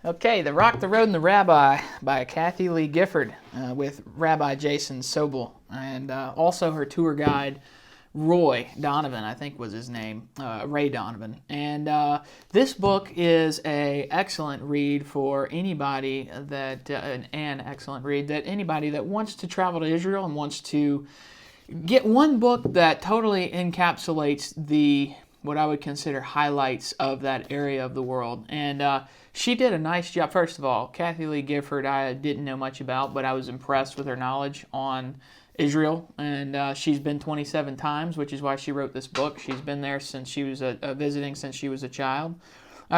Okay, The Rock, the Road, and the Rabbi by Kathie Lee Gifford with Rabbi Jason Sobel, and also her tour guide, Roy Donovan, I think was his name, Ray Donovan. And this book is an excellent read for anybody that, anybody that wants to travel to Israel and wants to get one book that totally encapsulates what I would consider highlights of that area of the world. And she did a nice job. First of all, Kathie Lee Gifford I didn't know much about, but I was impressed with her knowledge on Israel. And she's been 27 times, which is why she wrote this book. She's been there since she was visiting since she was a child.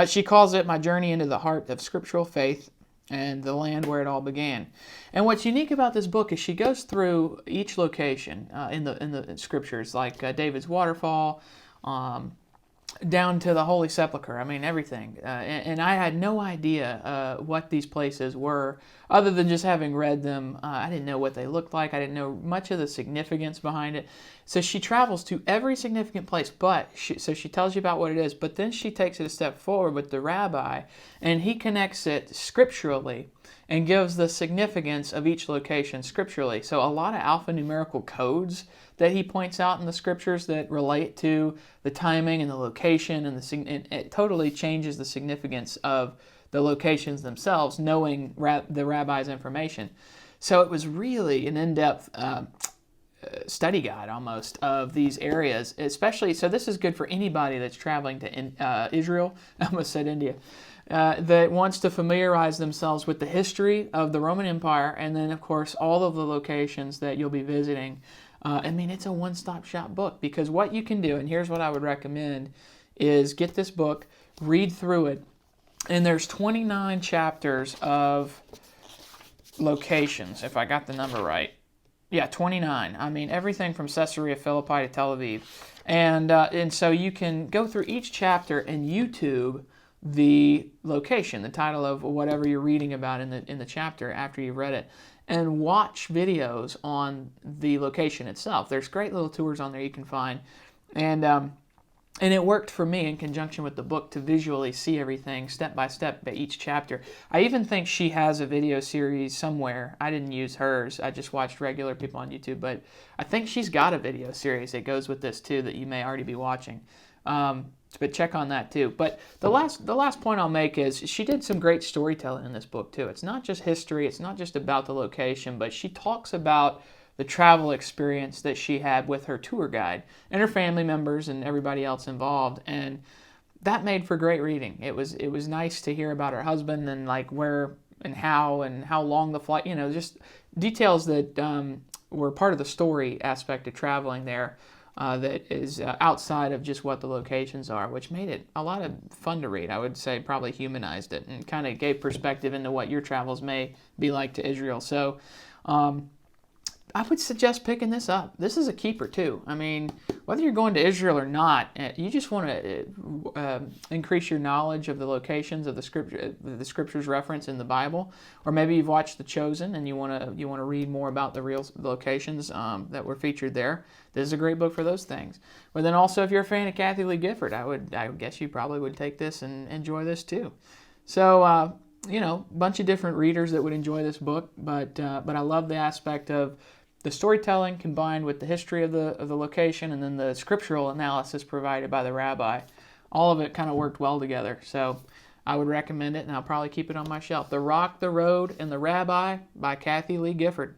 She calls it My Journey into the Heart of Scriptural Faith and the Land Where It All Began. And what's unique about this book is she goes through each location in the scriptures, like David's waterfall, down to the Holy Sepulchre. I mean, everything. And I had no idea what these places were, other than just having read them. I didn't know what they looked like. I didn't know much of the significance behind it. So she travels to every significant place, so she tells you about what it is, but then she takes it a step forward with the rabbi, and he connects it scripturally and gives the significance of each location scripturally. So a lot of alphanumerical codes that he points out in the scriptures that relate to the timing and the location, and it totally changes the significance of the locations themselves, knowing the rabbi's information. So it was really an in-depth study guide almost of these areas, especially. So this is good for anybody that's traveling to Israel. I almost said India. That wants to familiarize themselves with the history of the Roman Empire, and then, of course, all of the locations that you'll be visiting. I mean, it's a one-stop shop book, because what you can do, and here's what I would recommend, is get this book, read through it, and there's 29 chapters of locations, if I got the number right. Yeah, 29. I mean, everything from Caesarea Philippi to Tel Aviv. And so you can go through each chapter and YouTube the location, the title of whatever you're reading about in the chapter after you've read it, and watch videos on the location itself. There's great little tours on there you can find, and it worked for me in conjunction with the book to visually see everything step by step by each chapter. I even think she has a video series somewhere. I didn't use hers. I just watched regular people on YouTube, but I think she's got a video series that goes with this too that you may already be watching. But check on that too. But the last point I'll make is she did some great storytelling in this book too. It's not just history. It's not just about the location, but she talks about the travel experience that she had with her tour guide and her family members and everybody else involved. And that made for great reading. It was nice to hear about her husband and like where and how long the flight, just details that were part of the story aspect of traveling there. That is outside of just what the locations are, which made it a lot of fun to read. I would say probably humanized it and kind of gave perspective into what your travels may be like to Israel. So I would suggest picking this up. This is a keeper too. I mean, whether you're going to Israel or not, you just want to increase your knowledge of the locations of the scriptures reference in the Bible, or maybe you've watched The Chosen and you want to read more about the real locations that were featured there. This is a great book for those things. But then also, if you're a fan of Kathie Lee Gifford, I would guess you probably would take this and enjoy this too. So a bunch of different readers that would enjoy this book, but I love the aspect of the storytelling combined with the history of the location, and then the scriptural analysis provided by the rabbi. All of it kind of worked well together. So I would recommend it, and I'll probably keep it on my shelf. The Rock, the Road, and the Rabbi by Kathie Lee Gifford.